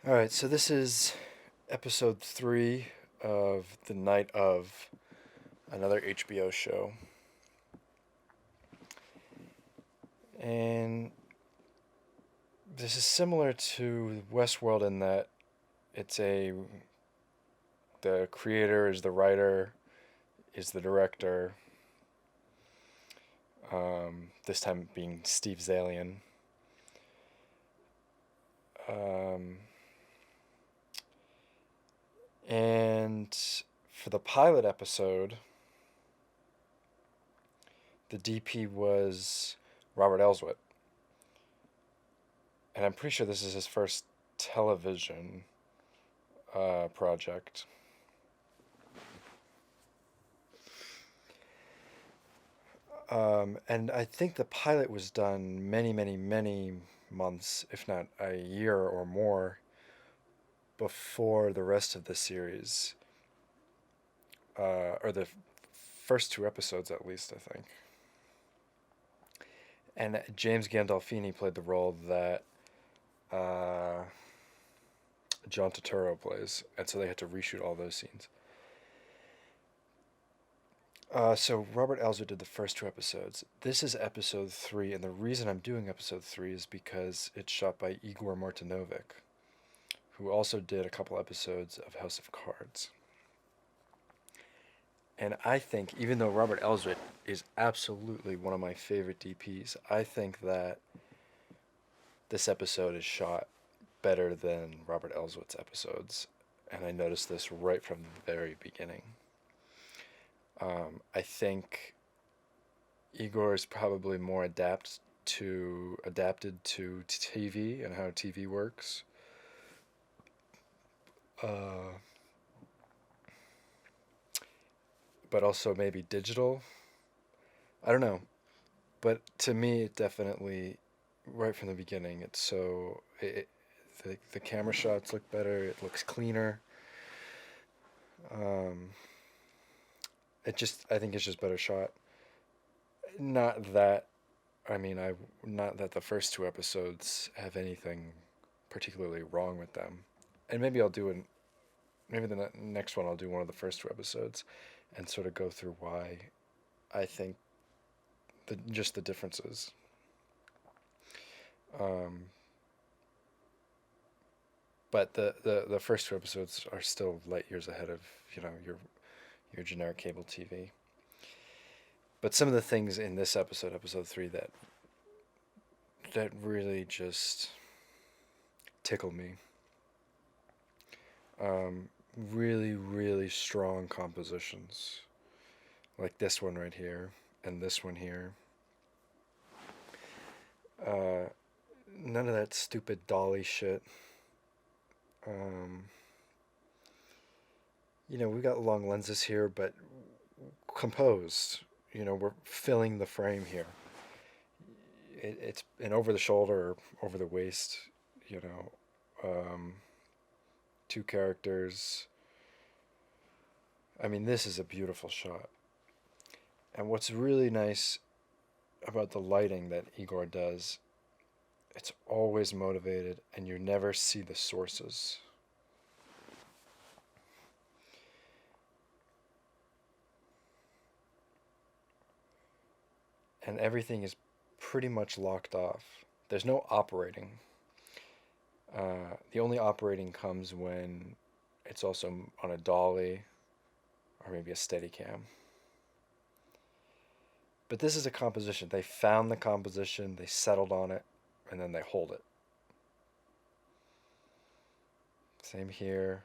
All right, so this is episode 3 of the night of another HBO show. And this is similar to Westworld in that it's a the creator is the writer, is the director. This time being Steve Zalian. Um, and for the pilot episode, the DP was Robert Elswit. And I'm pretty sure this is his first television project. And I think the pilot was done many, many, many months, if not a year or more, before the rest of the series, or the first two episodes at least, I think. And James Gandolfini played the role that uh, John Turturro plays, and so they had to reshoot all those scenes. So Robert Elswit did the first two episodes. This is episode 3, and the reason I'm doing episode 3 is because it's shot by Igor Martinovic, who also did a couple episodes of House of Cards. And I think, even though Robert Elswit is absolutely one of my favorite DPs, I think that this episode is shot better than Robert Elswit's episodes. And I noticed this right from the very beginning. I think Igor is probably more adapted to TV and how TV works. Uh, but also maybe digital. I don't know. But to me, it definitely, right from the beginning, it's so. The camera shots look better, it looks cleaner. Um, I think it's just better shot. Not that, not that the first two episodes have anything particularly wrong with them. And maybe the next one I'll do one of the first two episodes and sort of go through why I think just the differences. Um, but the first two episodes are still light years ahead of your generic cable TV. But some of the things in this episode 3, that really just tickle me. Um, Really, really strong compositions, like this one right here and this one here. Uh, None of that stupid dolly shit. Um, we got long lenses here, but composed. We're filling the frame here. It's an over the shoulder, or over the waist. You know, um, two characters. I mean, this is a beautiful shot. And what's really nice about the lighting that Igor does, it's always motivated, and you never see the sources. And everything is pretty much locked off. There's no operating. The only operating comes when it's also on a dolly or maybe a steady cam. But this is a composition. They found the composition, they settled on it, and then they hold it. Same here.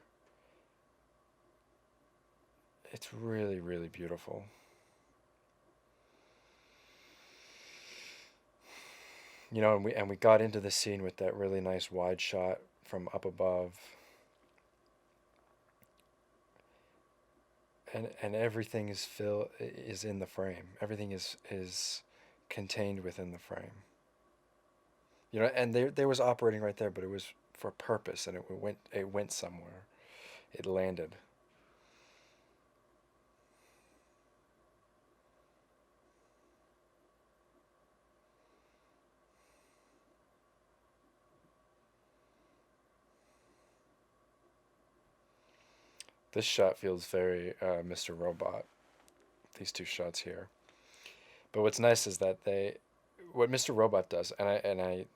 It's really, really beautiful. And we got into the scene with that really nice wide shot from up above. And everything is in the frame. Everything is contained within the frame. And there was operating right there, but it was for purpose, and it went somewhere. It landed. This shot feels very Mr. Robot. These two shots here. But what's nice is that what Mr. Robot does, and I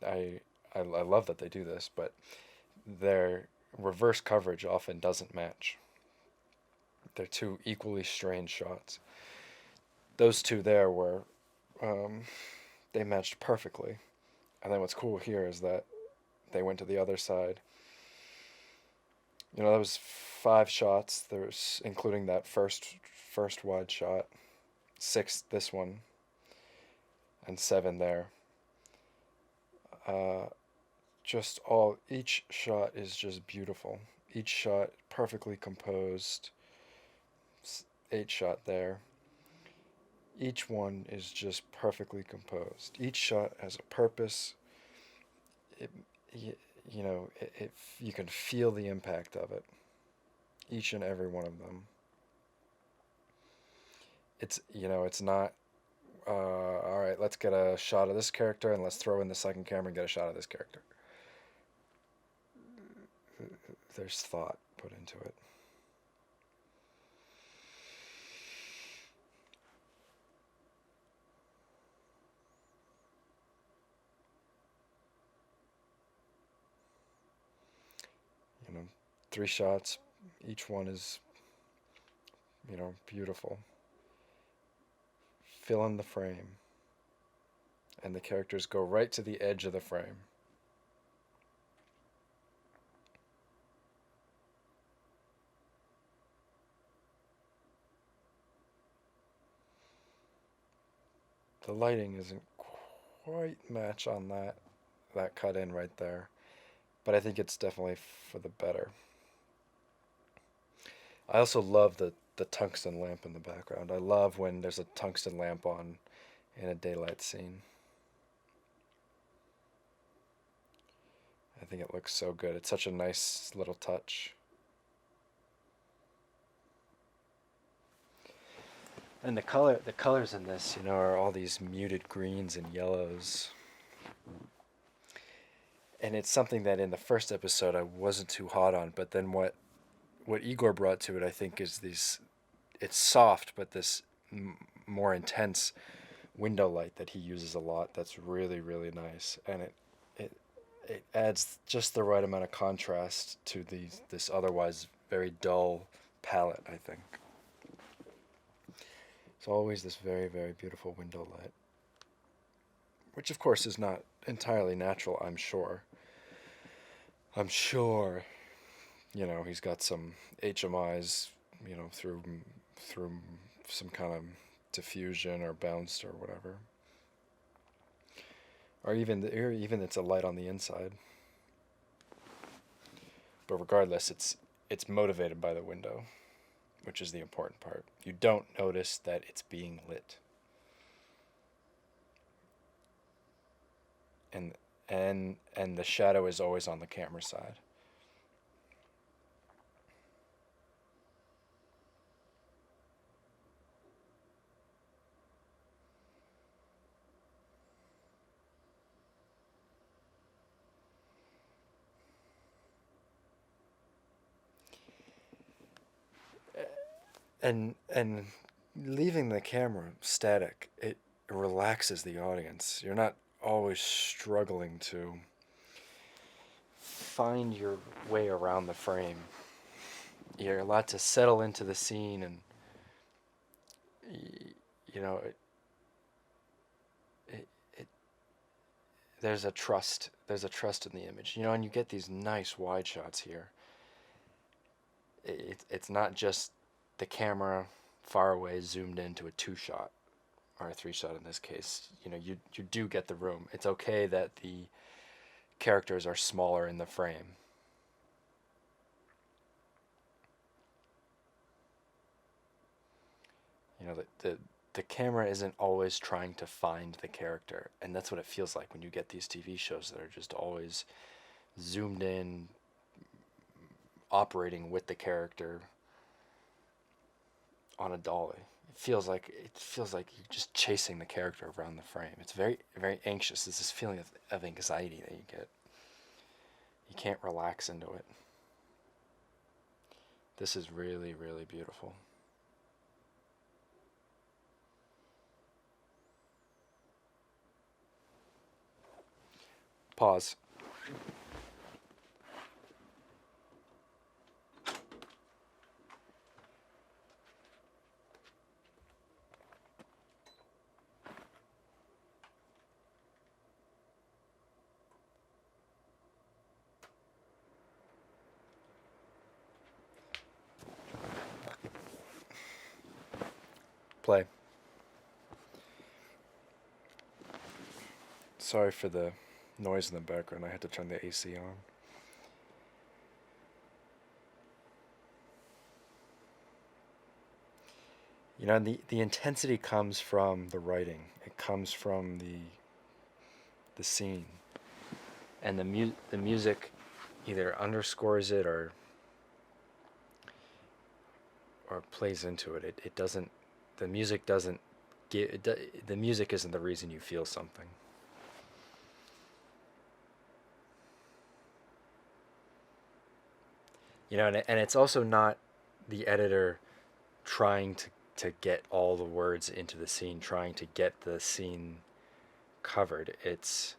love that they do this, but their reverse coverage often doesn't match. They're two equally strange shots. Those two there were, um, they matched perfectly. And then what's cool here is that they went to the other side. That was 5 shots. There's including that first wide shot, 6 this one, and 7 there. Uh, just each shot is just beautiful. Each shot perfectly composed. 8 shot there. Each one is just perfectly composed. Each shot has a purpose. It, you can feel the impact of it. Each and every one of them. It's not, all right, let's get a shot of this character and let's throw in the second camera and get a shot of this character. There's thought put into it. You know, 3 shots, each one is, beautiful. Fill in the frame, and the characters go right to the edge of the frame. The lighting isn't quite match on that cut in right there, but I think it's definitely for the better. I also love the tungsten lamp in the background. I love when there's a tungsten lamp on in a daylight scene. I think it looks so good. It's such a nice little touch. And the colors in this, are all these muted greens and yellows. And it's something that in the first episode I wasn't too hot on, but then what Igor brought to it, I think, is it's soft, but this more intense window light that he uses a lot. That's really, really nice, and it adds just the right amount of contrast to this otherwise very dull palette, I think. It's always this very, very beautiful window light, which of course is not entirely natural, I'm sure. I'm sure, he's got some HMIs, through some kind of diffusion or bounced or whatever. Or even it's a light on the inside. But regardless, it's motivated by the window, which is the important part. You don't notice that it's being lit. And the shadow is always on the camera side. And leaving the camera static, it relaxes the audience. You're not always struggling to find your way around the frame. You're allowed to settle into the scene, and you know it, it there's a trust. There's a trust in the image, and you get these nice wide shots here. It's not just the camera far away zoomed into a 2 shot or a 3 shot in this case. You do get the room. It's okay that the characters are smaller in the frame. The camera isn't always trying to find the character, and that's what it feels like when you get these TV shows that are just always zoomed in, operating with the character on a dolly. It feels like you're just chasing the character around the frame. It's very, very anxious. There's this feeling of anxiety that you get. You can't relax into it. This is really, really beautiful. Pause. Play. Sorry for the noise in the background. I had to turn the AC on. You know, the intensity comes from the writing. It comes from the scene, and the music either underscores it or plays into it. It doesn't. The music doesn't give. The music isn't the reason you feel something. You know, and it's also not the editor trying to get all the words into the scene, trying to get the scene covered. It's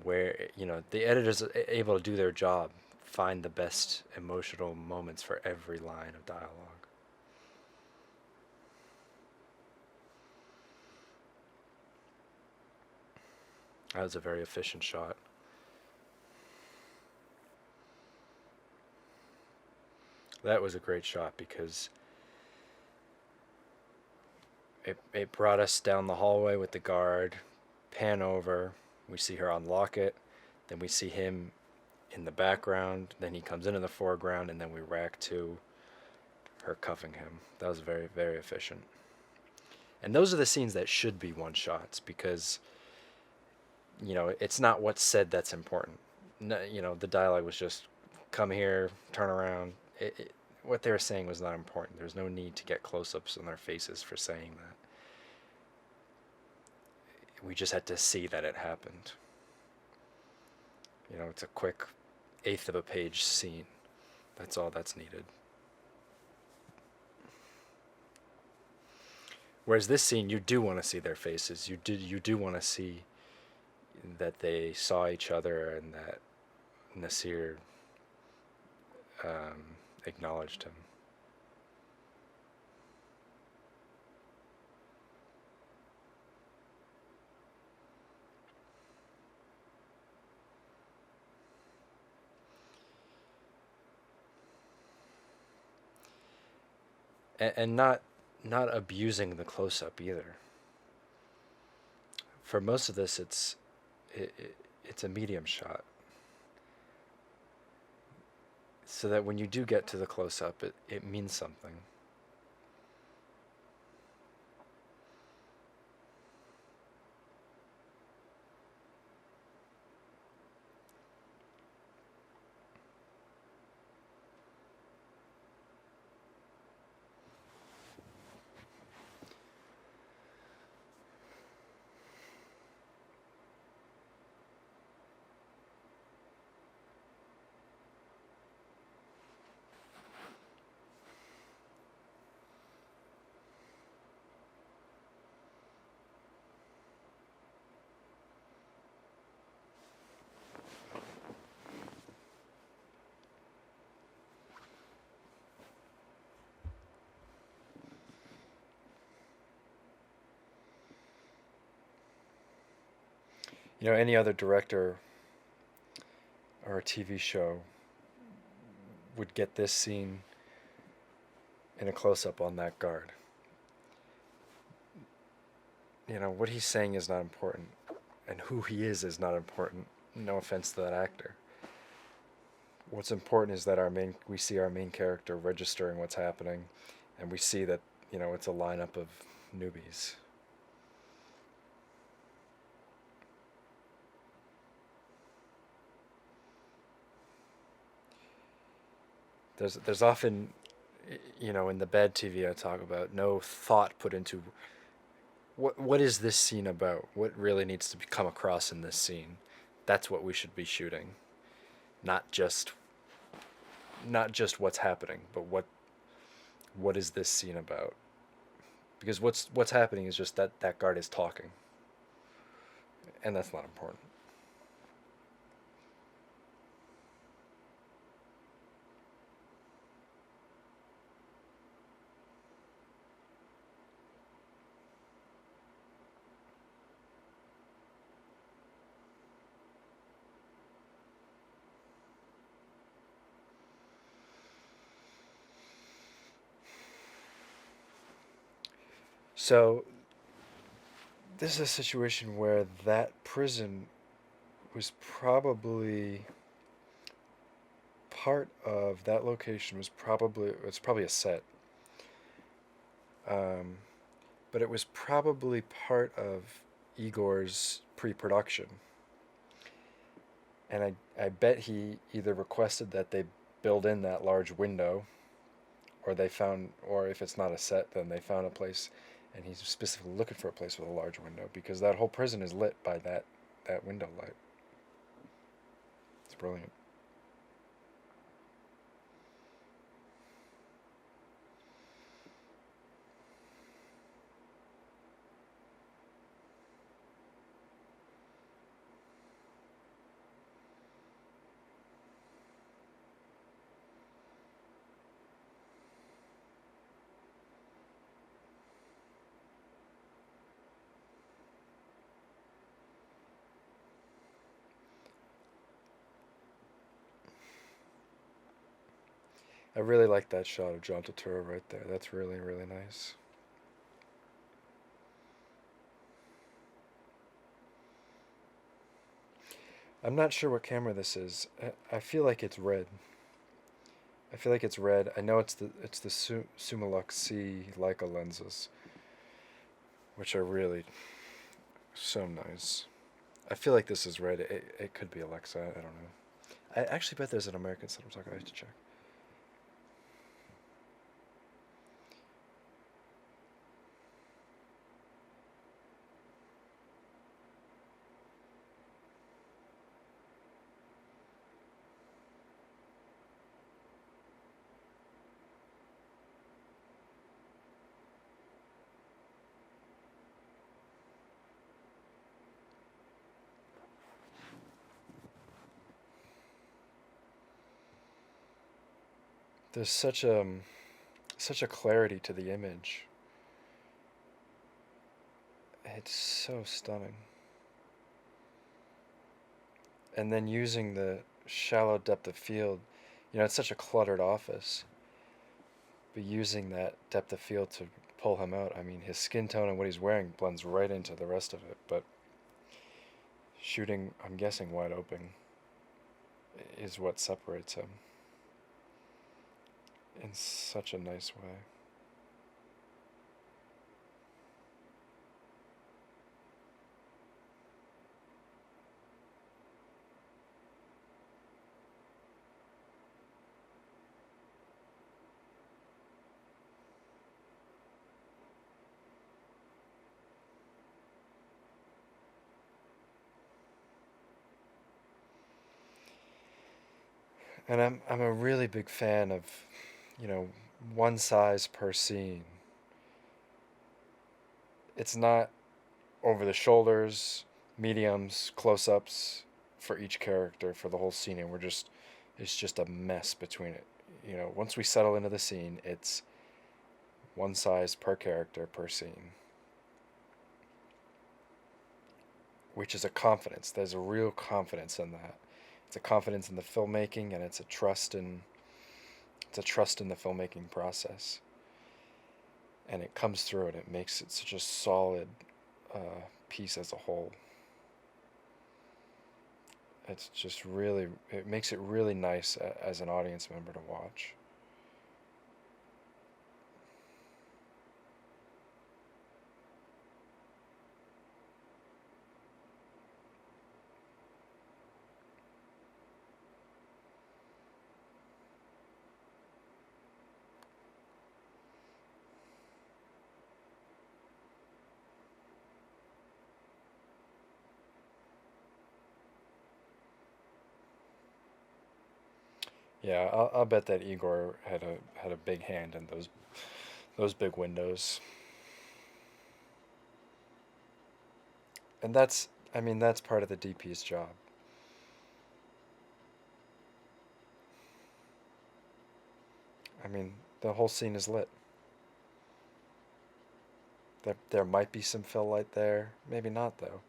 where, you know, the editor's able to do their job, find the best emotional moments for every line of dialogue. That was a very efficient shot. That was a great shot because it brought us down the hallway with the guard, pan over, we see her unlock it, then we see him in the background, then he comes into the foreground, and then we rack to her cuffing him. That was very, very efficient. And those are the scenes that should be one shots because, you know, it's not what's said that's important. No, you know, the dialogue was just come here, turn around. What they were saying was not important. There's no need to get close ups on their faces for saying that. We just had to see that it happened. You know, it's a quick eighth of a page scene. That's all that's needed. Whereas this scene, you do want to see their faces. You do want to see that they saw each other and that Nasir acknowledged him. And not abusing the close up either. For most of this, it's a medium shot, so that when you do get to the close up, it means something. You know, any other director or a TV show would get this scene in a close up on that guard. You know, what he's saying is not important, and who he is not important. No offense to that actor. What's important is that we see our main character registering what's happening, and we see that, you know, it's a lineup of newbies. There's often, you know, in the bad TV I talk about, no thought put into what is this scene about? What really needs to come across in this scene? That's what we should be shooting, not just not just what's happening, but what is this scene about? Because what's happening is just that that guard is talking, and that's not important. So this is a situation where that prison was probably part of that location was probably it's probably a set, um, but it was probably part of Igor's pre-production, and I bet he either requested that they build in that large window, or they found, or if it's not a set, then they found a place, and he's specifically looking for a place with a large window because that whole prison is lit by that window light. It's brilliant. I really like that shot of John Turturro right there. That's really, really nice. I'm not sure what camera this is. I feel like it's red. I feel like it's red. I know it's the Summilux C Leica lenses, which are really so nice. I feel like this is red. It could be Alexa. I don't know. I actually bet there's an American cinematographer. I have to check. There's such a clarity to the image. It's so stunning. And then using the shallow depth of field, it's such a cluttered office, but using that depth of field to pull him out. I mean, his skin tone and what he's wearing blends right into the rest of it, but shooting, I'm guessing, wide open is what separates him in such a nice way. And I'm a really big fan of, you know, one size per scene. It's not over the shoulders, mediums, close ups for each character for the whole scene, and it's just a mess between it. Once we settle into the scene, it's one size per character per scene, which is a confidence. There's a real confidence in that. It's a confidence in the filmmaking, and it's a trust in the filmmaking process, and it comes through, and it makes it such a solid piece as a whole. It makes it really nice as an audience member to watch. Yeah, I'll bet that Igor had a big hand in those big windows. And I mean, that's part of the DP's job. I mean, the whole scene is lit. There might be some fill light there, maybe not though.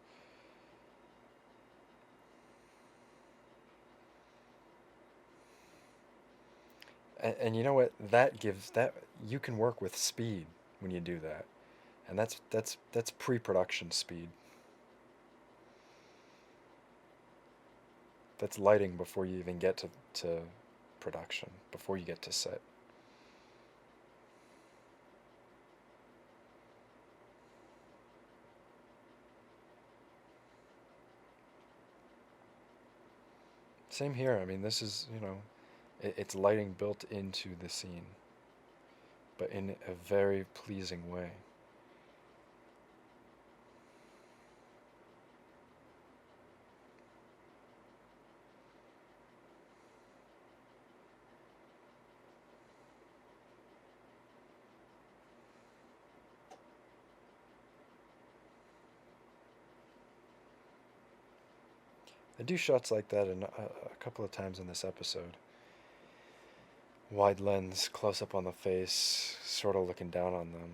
And you know what? That gives that you can work with speed when you do that, and that's pre-production speed. That's lighting before you even get to production, before you get to set. Same here. I mean, this is, it's lighting built into the scene, but in a very pleasing way. I do shots like that a couple of times in this episode. Wide lens, close up on the face, sort of looking down on them.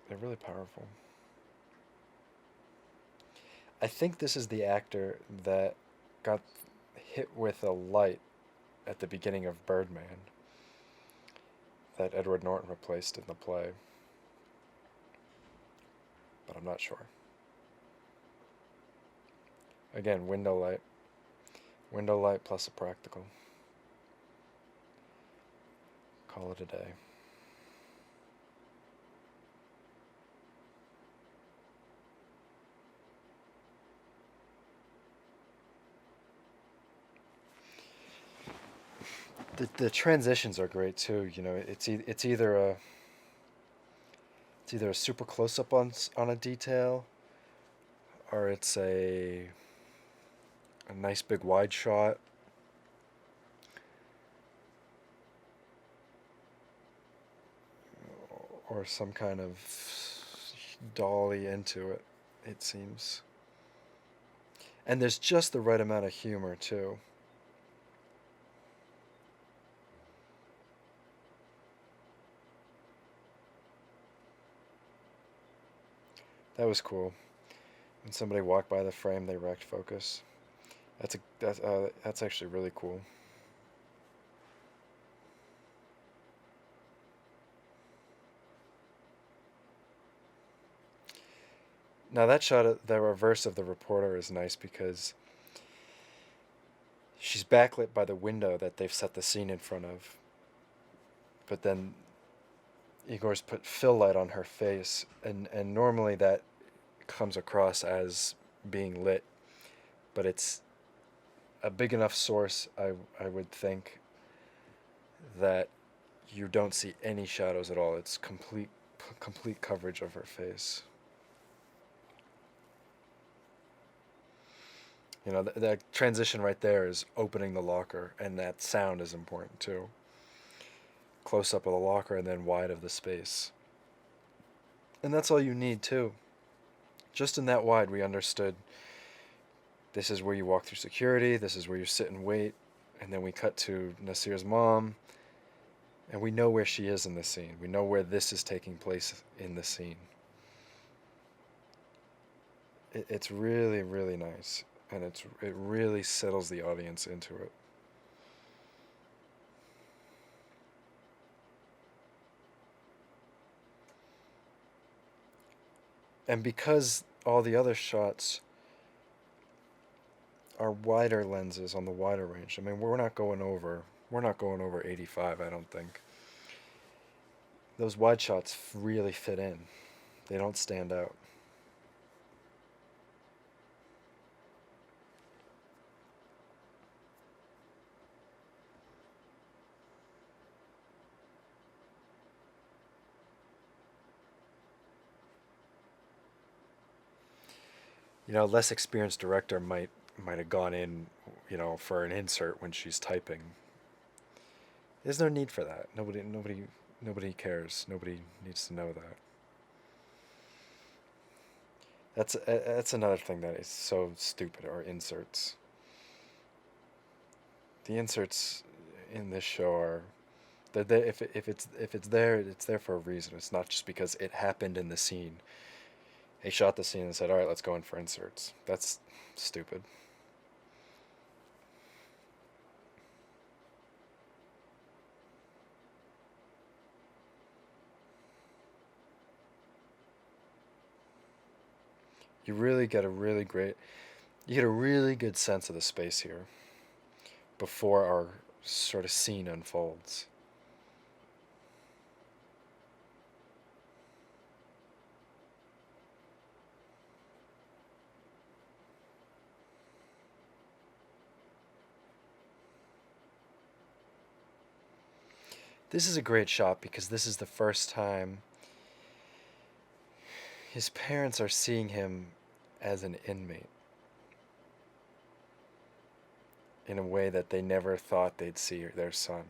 They're really powerful. I think this is the actor that got hit with a light at the beginning of Birdman that Edward Norton replaced in the play, but I'm not sure. Again, window light. Window light plus a practical. Call it a day. The transitions are great too. It's either a super close up on a detail, or it's a nice big wide shot, or some kind of dolly into it. It seems, and there's just the right amount of humor too. That was cool. When somebody walked by the frame, they wrecked focus. That's actually really cool. Now that shot of the reverse of the reporter is nice because she's backlit by the window that they've set the scene in front of. But then Igor's put fill light on her face, and normally that comes across as being lit, but it's a big enough source, I would think, that you don't see any shadows at all. It's complete coverage of her face. That transition right there is opening the locker, and that sound is important too. Close up of the locker and then wide of the space. And that's all you need too. Just in that wide, we understood this is where you walk through security, this is where you sit and wait, and then we cut to Nasir's mom, and we know where she is in the scene. We know where this is taking place in the scene. It's really, really nice, and it really settles the audience into it. And because all the other shots are wider lenses on the wider range, I mean, we're not going over 85, I don't think. Those wide shots really fit in. They don't stand out. Less experienced director might have gone in for an insert when she's typing. There's no need for that. Nobody cares. Nobody needs to know that. That's another thing that is so stupid. Are inserts. The inserts in this show are if it's there for a reason. It's not just because it happened in the scene. They shot the scene and said, "All right, let's go in for inserts." That's stupid. You really get a really great, you get a really good sense of the space here before our sort of scene unfolds. This is a great shot because this is the first time his parents are seeing him as an inmate in a way that they never thought they'd see their son.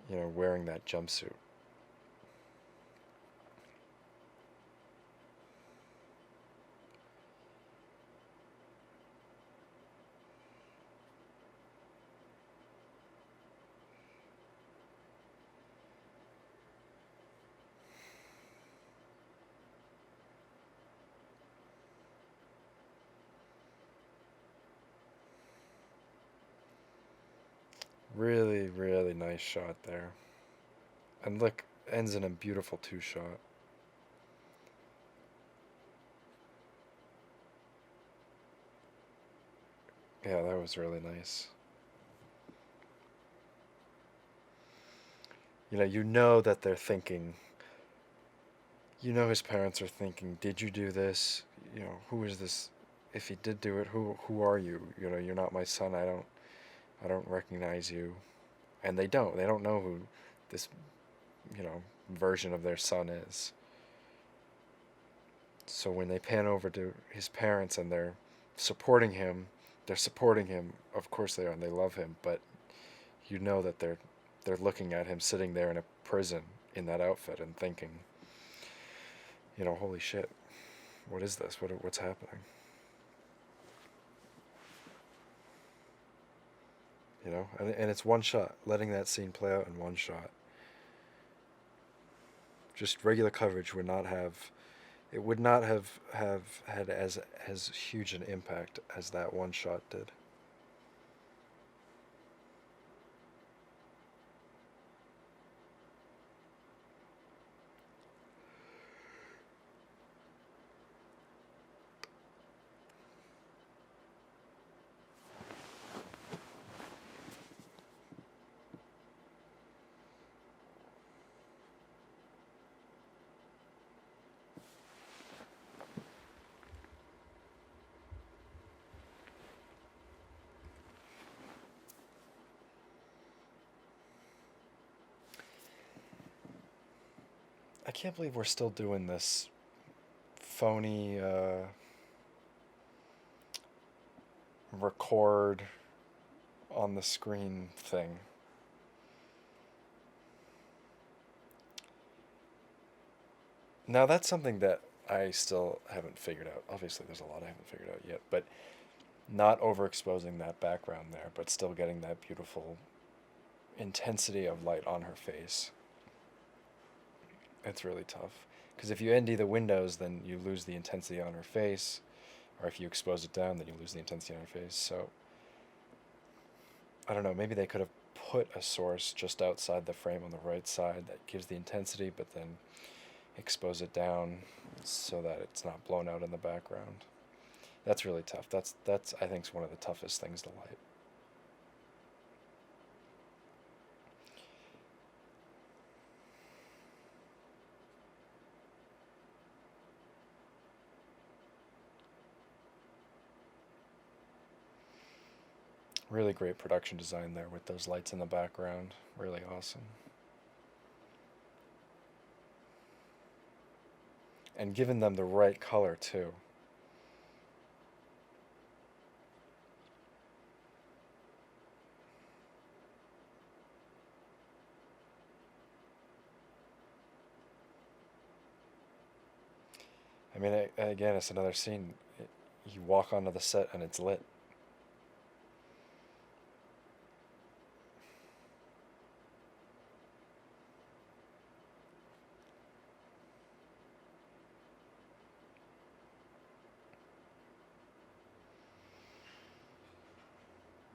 Wearing that jumpsuit. Really, really nice shot there. And look, ends in a beautiful two shot. Yeah, that was really nice. You know that they're thinking, his parents are thinking, did you do this? Who is this? If he did do it, who are you? You're not my son. I don't recognize you. And they don't know who this, version of their son is. So when they pan over to his parents and they're supporting him. Of course they are, and they love him. But that they're looking at him sitting there in a prison in that outfit and thinking, holy shit, what is this? What's happening? And it's one shot, letting that scene play out in one shot. Just regular coverage would not have had as huge an impact as that one shot did. I can't believe we're still doing this phony record on the screen thing. Now that's something that I still haven't figured out. Obviously, there's a lot I haven't figured out yet, but not overexposing that background there, but still getting that beautiful intensity of light on her face. It's really tough. Because if you ND the windows, then you lose the intensity on her face. Or if you expose it down, then you lose the intensity on her face. So, I don't know, maybe they could have put a source just outside the frame on the right side that gives the intensity, but then expose it down so that it's not blown out in the background. That's really tough. That's I think is one of the toughest things to light. Really great production design there with those lights in the background. Really awesome. and given them the right color too. I mean, again, it's another scene. You walk onto the set and it's lit.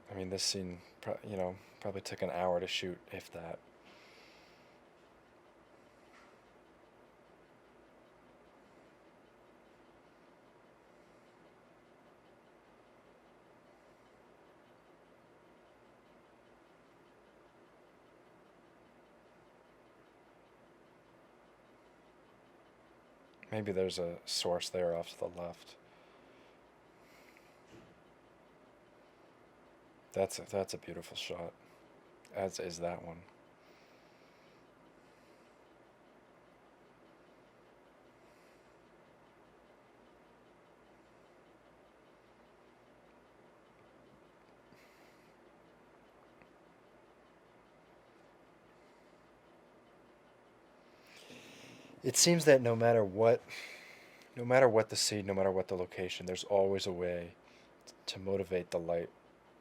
I mean, this scene, probably took an hour to shoot, if that. Maybe there's a source there off to the left. That's a beautiful shot, as is that one. It seems that no matter what the scene, no matter what the location, there's always a way to motivate the light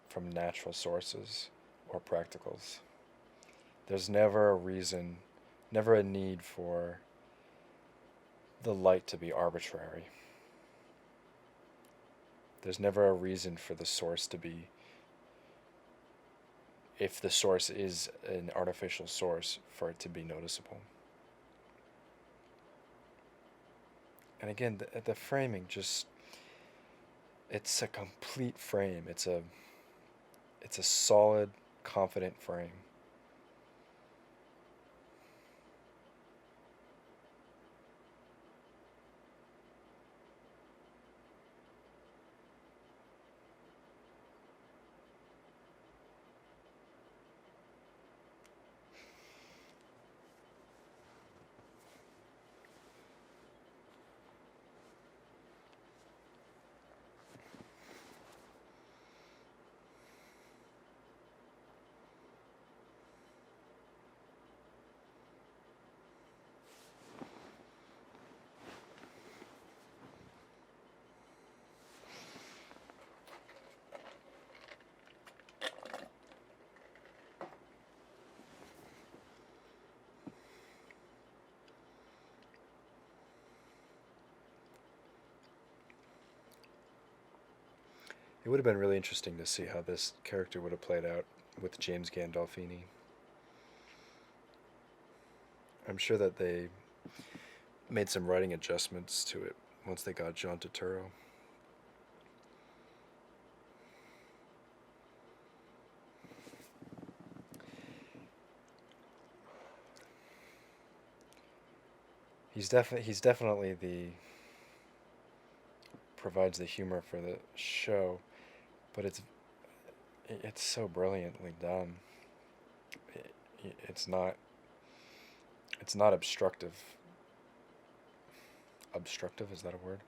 from natural sources or practicals. There's never a reason, never a need for the light to be arbitrary. There's never a reason for the source to be, if the source is an artificial source, for it to be noticeable. And again, the framing just, it's a complete frame. It's a solid, confident frame. It would have been really interesting to see how this character would have played out with James Gandolfini. I'm sure that they made some writing adjustments to it once they got John Turturro. He's definitely the provides the humor for the show, but it's so brilliantly done. It, it's not it's not obstructive. Obstructive, is that a word?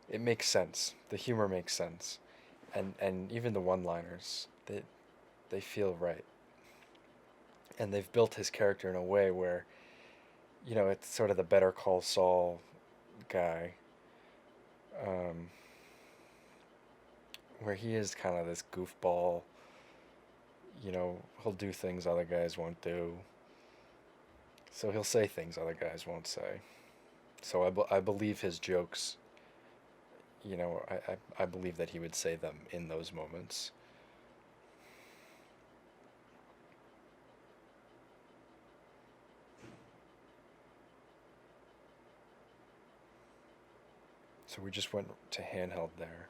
It makes sense. The humor makes sense, and even the one-liners, they feel right. And they've built his character in a way where, it's sort of the Better Call Saul guy, um, where he is kind of this goofball. He'll do things other guys won't do. So he'll say things other guys won't say. So I believe his jokes. I believe that he would say them in those moments. So we just went to handheld there.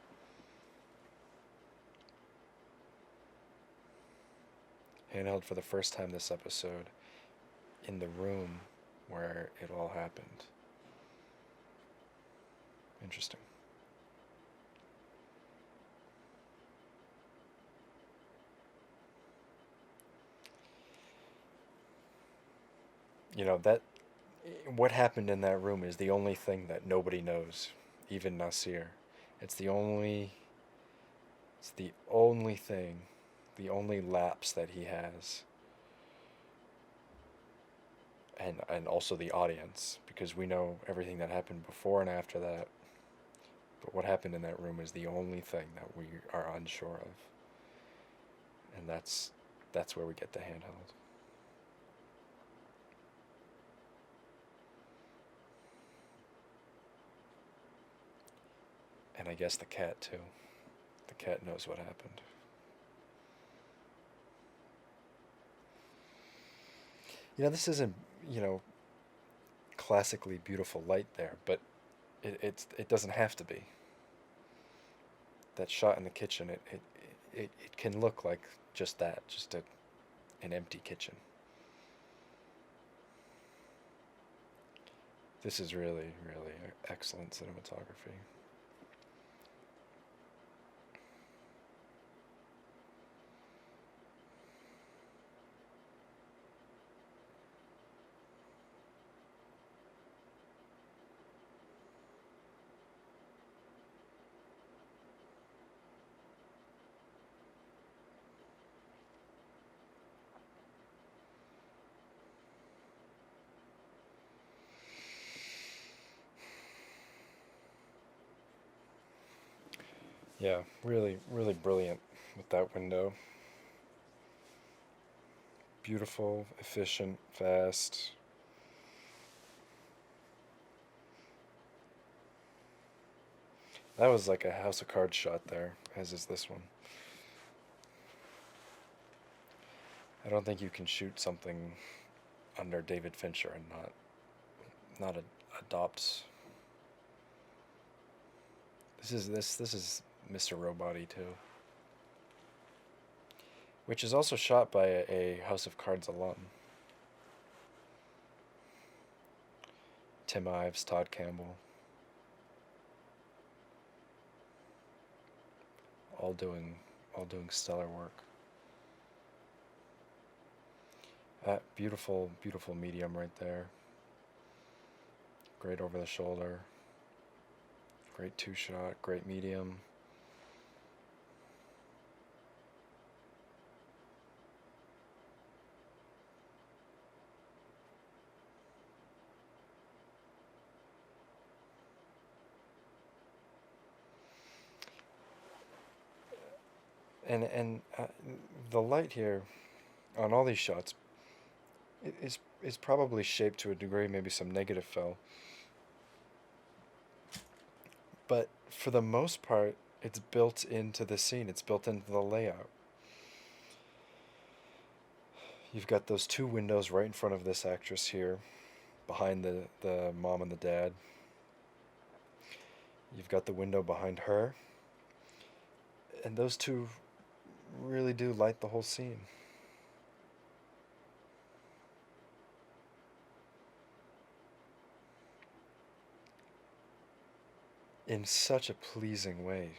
Handheld for the first time this episode in the room where it all happened. Interesting. That what happened in that room is the only thing that nobody knows, even Nasir. It's the only it's the only thing, the only lapse that he has, and also the audience, because we know everything that happened before and after that. But what happened in that room is the only thing that we are unsure of, and that's where we get the handheld. And I guess the cat too. The cat knows what happened. This isn't, you know, classically beautiful light there, but it doesn't have to be. That shot in the kitchen, it can look like just that, just an empty kitchen. This is really, really excellent cinematography. Yeah, really, really brilliant with that window. Beautiful, efficient, fast. That was like a House of Cards shot there, as is this one. I don't think you can shoot something under David Fincher and not adopt. This is Mr. Robot too, which is also shot by a House of Cards alum, Tim Ives, Todd Campbell, all doing all doing stellar work. Beautiful, beautiful medium right there. Great over the shoulder. Great two shot. Great medium. And the light here on all these shots is probably shaped to a degree. Maybe some negative fill, but for the most part, it's built into the scene. It's built into the layout. You've got those two windows right in front of this actress here, behind the mom and the dad. You've got the window behind her, and those two really do light the whole scene in such a pleasing way.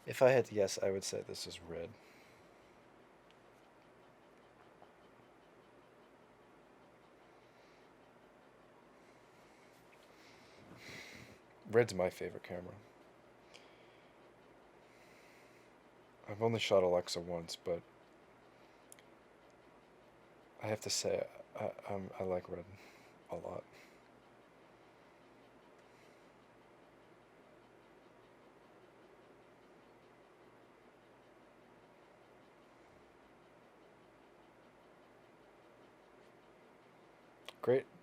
If I had to guess, I would say this is red. Red's my favorite camera. I've only shot Alexa once, but I have to say I like red a lot.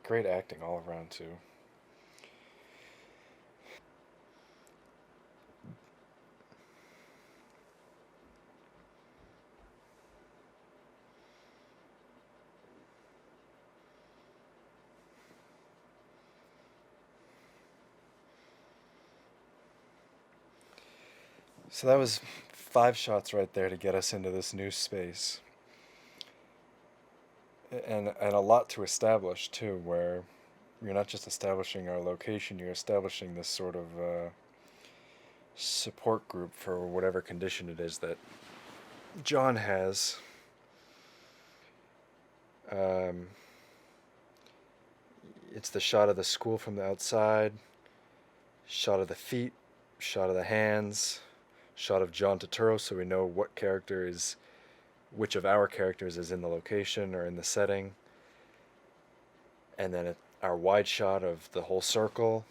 Great acting all around too. So that was 5 shots right there to get us into this new space. and a lot to establish too, where you're not just establishing our location, you're establishing this sort of support group for whatever condition it is that John has. Um, it's the shot of the school from the outside, shot of the feet, shot of the hands, shot of John Turturro, so we know what character is, which of our characters is in the location or in the setting, and then our wide shot of the whole circle,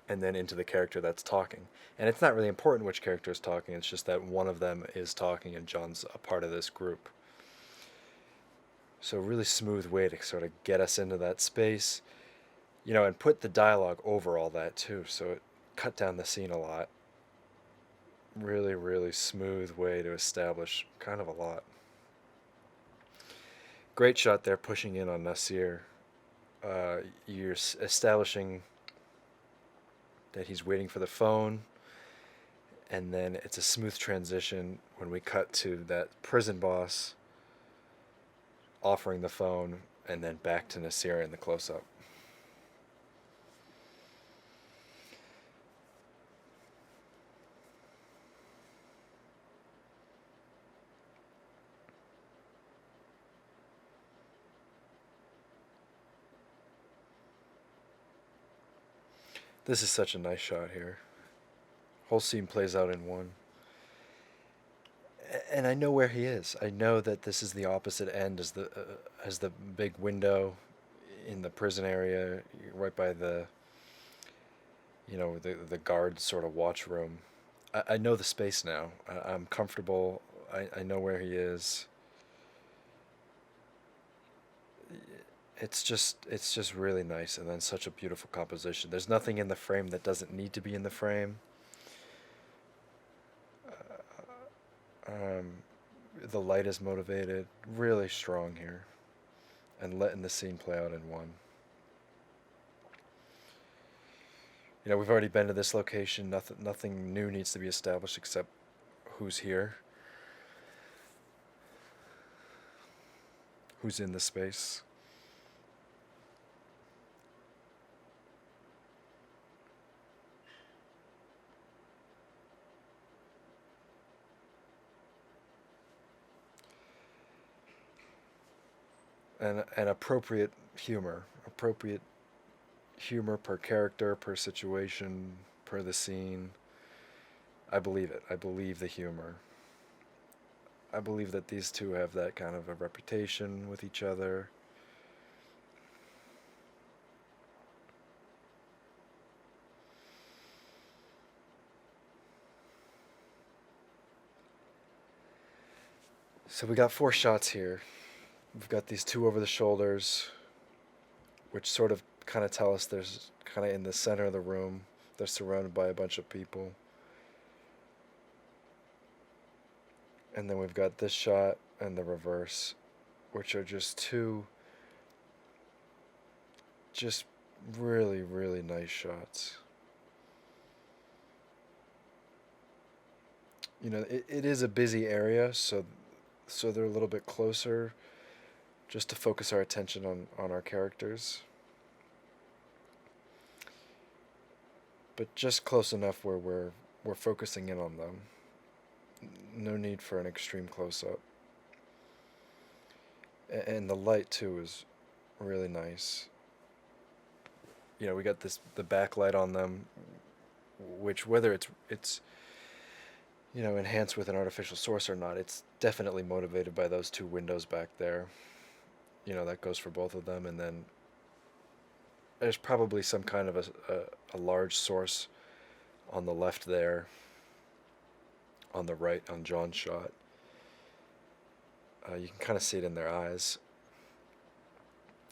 and then into the character that's talking. And it's not really important which character is talking, it's just that one of them is talking and John's a part of this group. So, a really smooth way to sort of get us into that space, and put the dialogue over all that too, so it cut down the scene a lot. Really, really smooth way to establish kind of a lot. Great shot there, pushing in on Nasir. You're establishing that he's waiting for the phone, and then it's a smooth transition when we cut to that prison boss offering the phone, and then back to Nasir in the close-up. This is such a nice shot here. Whole scene plays out in one. And I know where he is. I know that this is the opposite end as the big window in the prison area, right by the guard sort of watch room. I know the space now. I'm comfortable. I know where he is. It's just really nice, and then such a beautiful composition. There's nothing in the frame that doesn't need to be in the frame. Um, the light is motivated, really strong here, and letting the scene play out in one. We've already been to this location. Nothing new needs to be established except who's here, who's in the space. And appropriate humor per character, per situation, per the scene. I believe it. I believe the humor. I believe that these two have that kind of a reputation with each other. So we got 4 shots here. We've got these 2 over the shoulders, which sort of kind of tell us there's kind of in the center of the room. They're surrounded by a bunch of people. And then we've got this shot and the reverse, which are just 2 just really, really nice shots. It is a busy area, so they're a little bit closer just to focus our attention on our characters. But just close enough where we're focusing in on them. No need for an extreme close up. And the light too is really nice. We got the backlight on them, which whether it's enhanced with an artificial source or not, it's definitely motivated by those 2 windows back there. That goes for both of them, and then there's probably some kind of a large source on the left there, on the right on John's shot. You can kind of see it in their eyes,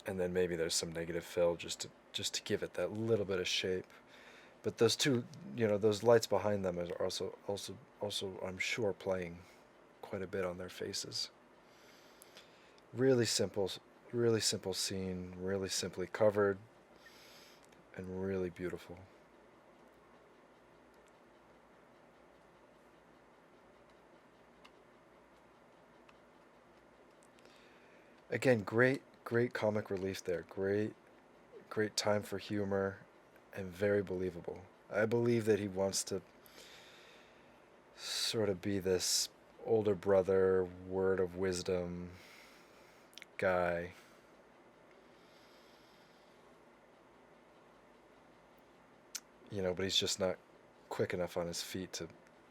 and then maybe there's some negative fill just to give it that little bit of shape. But those 2, those lights behind them are also I'm sure playing quite a bit on their faces. Really simple scene, really simply covered, and really beautiful. Again, great comic relief there. Great time for humor, and very believable. I believe that he wants to sort of be this older brother, word of wisdom guy. But he's just not quick enough on his feet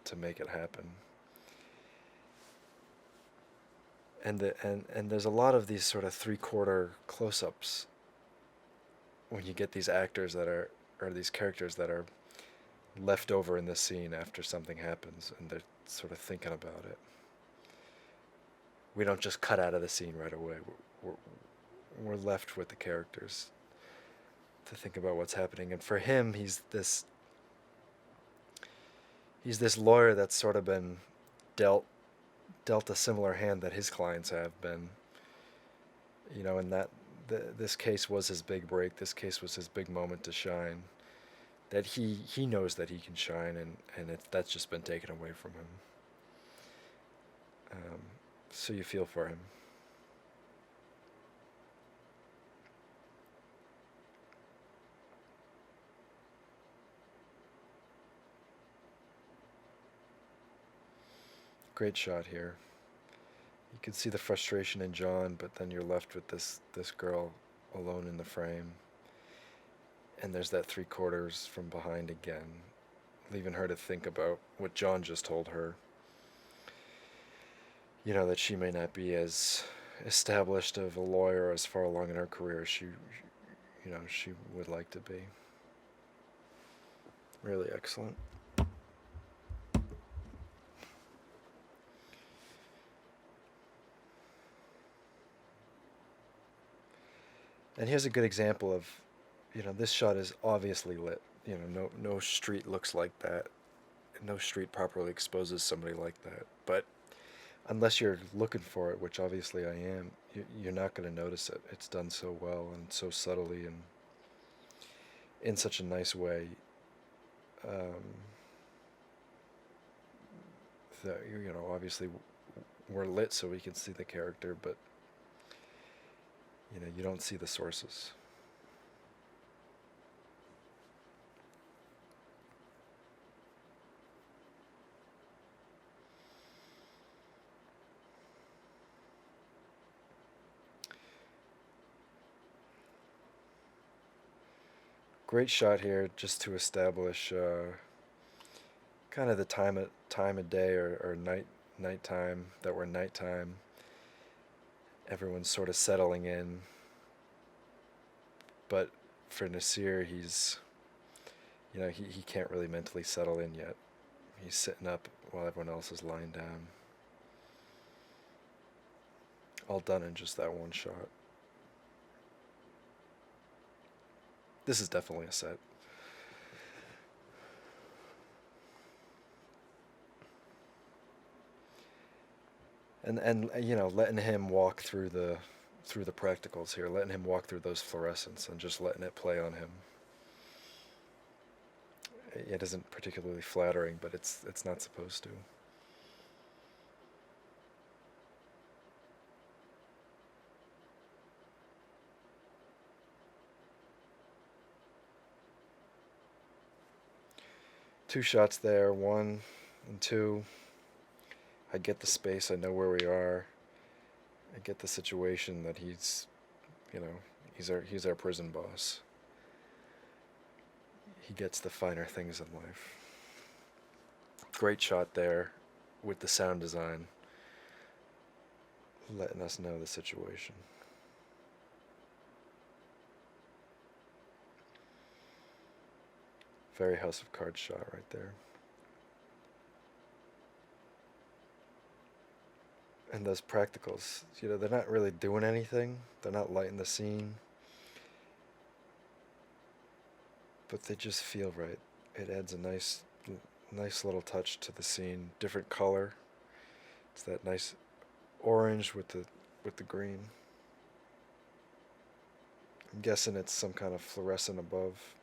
to make it happen. And there's a lot of these sort of 3/4 close-ups when you get these actors that are or these characters that are left over in the scene after something happens and they're sort of thinking about it. We don't just cut out of the scene right away. We're, we're left with the characters to think about what's happening. And for him, he's this lawyer that's sort of been dealt dealt a similar hand that his clients have been. And this case was his big break. This case was his big moment to shine. That he knows that he can shine, and that's just been taken away from him. Um, so you feel for him. Great shot here. You can see the frustration in John, but then you're left with this girl alone in the frame, and there's that 3/4 from behind again, leaving her to think about what John just told her. That she may not be as established of a lawyer as far along in her career as she would like to be. Really excellent. And here's a good example of, this shot is obviously lit. No street looks like that. No street properly exposes somebody like that. But unless you're looking for it, which obviously I am, you're not going to notice it. It's done so well and so subtly and in such a nice way. Um, that obviously we're lit so we can see the character, but you don't see the sources. Great shot here just to establish kind of the time of day or nighttime, that we're nighttime. Everyone's sort of settling in, but for Nasir, he can't really mentally settle in yet. He's sitting up while everyone else is lying down. All done in just that one shot. This is definitely a set. And letting him walk through the practicals here, letting him walk through those fluorescents and just letting it play on him. It isn't particularly flattering, but it's not supposed to. Two shots there, one and two. I get the space, I know where we are. I get the situation that you know, he's our prison boss. He gets the finer things in life. Great shot there with the sound design, letting us know the situation. Very House of Cards shot right there. And those practicals, they're not really doing anything. They're not lighting the scene, but they just feel right. It adds a nice little touch to the scene. Different color. It's that nice orange with the green. I'm guessing it's some kind of fluorescent above.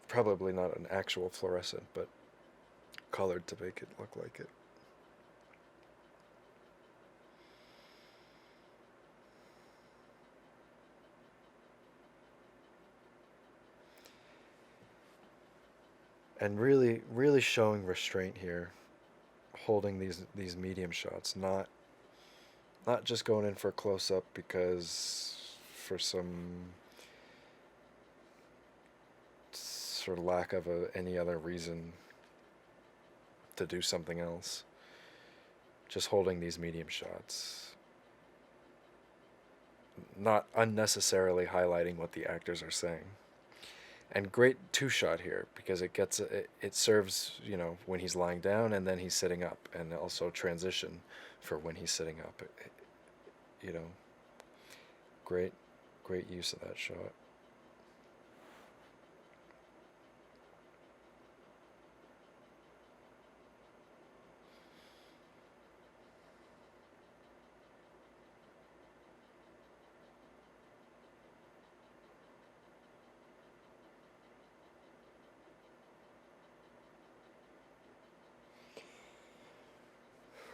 Probably not an actual fluorescent, but colored to make it look like it. and really showing restraint here, holding these medium shots, not just going in for a close up because for some sort of lack of any other reason to do something else. Just holding these medium shots, not unnecessarily highlighting what the actors are saying. And great two shot here because it serves, when he's lying down and then he's sitting up, and also transition for when he's sitting up. You know, great great use of that shot.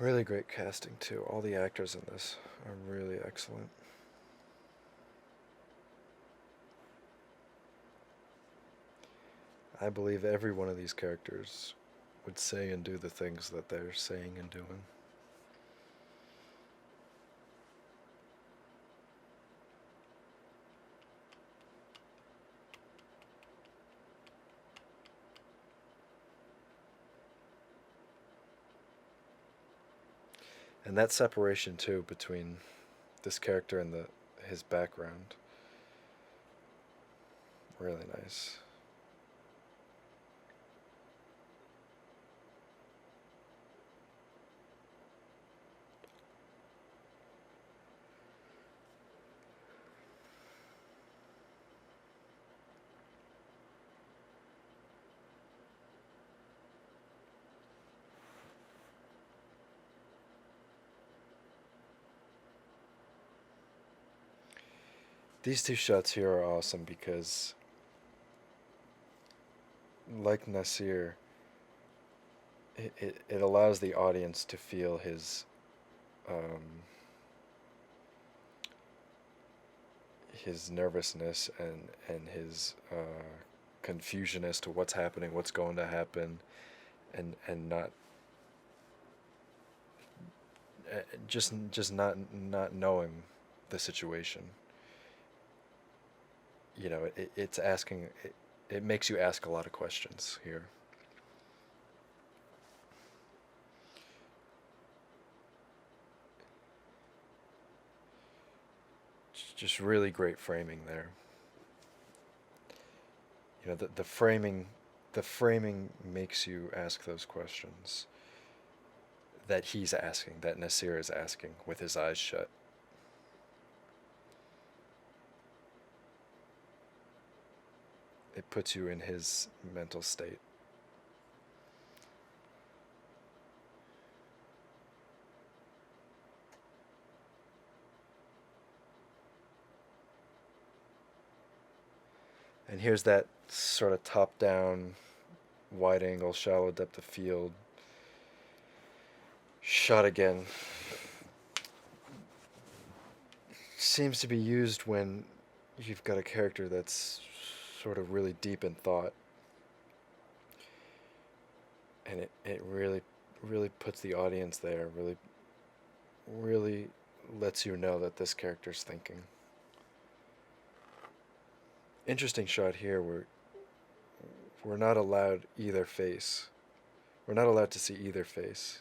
Really great casting too. All the actors in this are really excellent. I believe every one of these characters would say and do the things that they're saying and doing. And that separation too between this character and his background, really nice. These two shots here are awesome because, like Nasir, it allows the audience to feel um, his nervousness and his confusion as to what's happening, what's going to happen, and not just not knowing the situation. It's asking. It makes you ask a lot of questions here. Just really great framing there. The framing makes you ask those questions that he's asking, that Nasir is asking with his eyes shut. It puts you in his mental state. And here's that sort of top down, wide angle, shallow depth of field shot again. Seems to be used when you've got a character that's sort of really deep in thought, and it really puts the audience there, really lets you know that this character's thinking. Interesting shot here where we're not allowed either face. We're not allowed to see either face.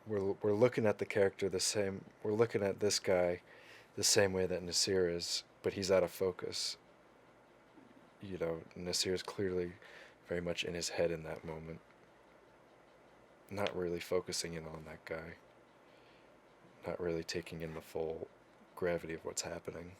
We're looking at the character the same. We're looking at this guy the same way that Nasir is, but he's out of focus. Nasir is clearly very much in his head in that moment, not really focusing in on that guy, not really taking in the full gravity of what's happening.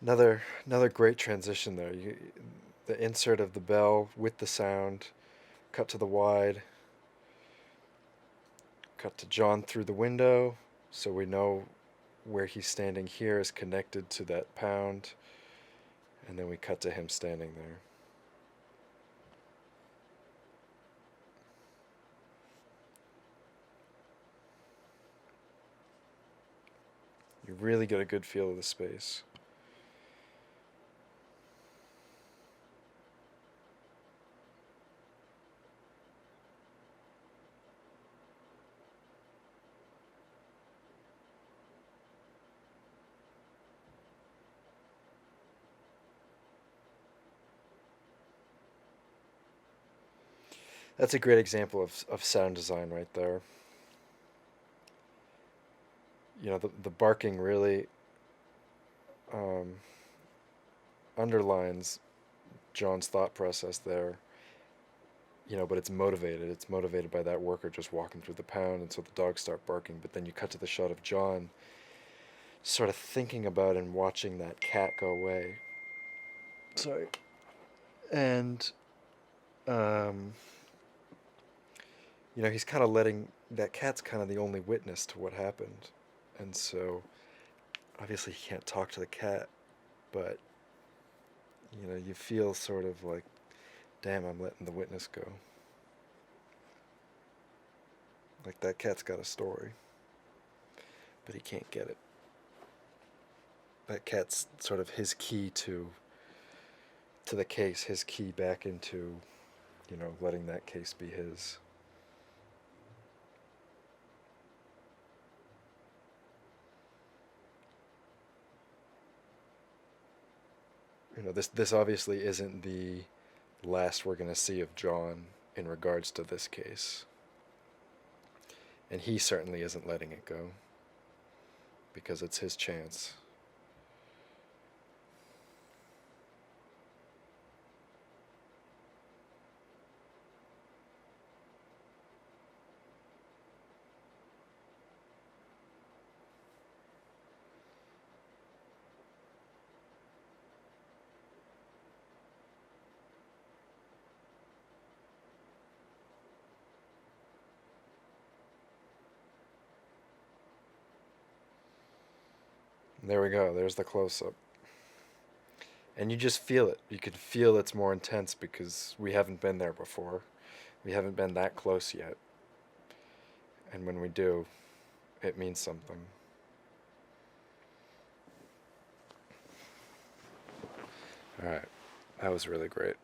Another great transition there. The insert of the bell with the sound, cut to the wide, cut to John through the window, so we know where he's standing here is connected to that pound, and then we cut to him standing there. You really get a good feel of the space. That's a great example of sound design right there. The barking really um, underlines John's thought process there. But it's motivated. It's motivated by that worker just walking through the pound, and so the dogs start barking. But then you cut to the shot of John sort of thinking about and watching that cat go away. Sorry. And, um, he's kind of letting that cat's kind of the only witness to what happened. And so obviously he can't talk to the cat, but, you feel sort of like, damn, I'm letting the witness go. Like that cat's got a story, but he can't get it. That cat's sort of his key to the case, his key back into, letting that case be his. This obviously isn't the last we're going to see of John in regards to this case. And he certainly isn't letting it go because it's his chance. There we go. There's the close up. And you just feel it. You can feel it's more intense because we haven't been there before. We haven't been that close yet. And when we do, it means something. All right. That was really great.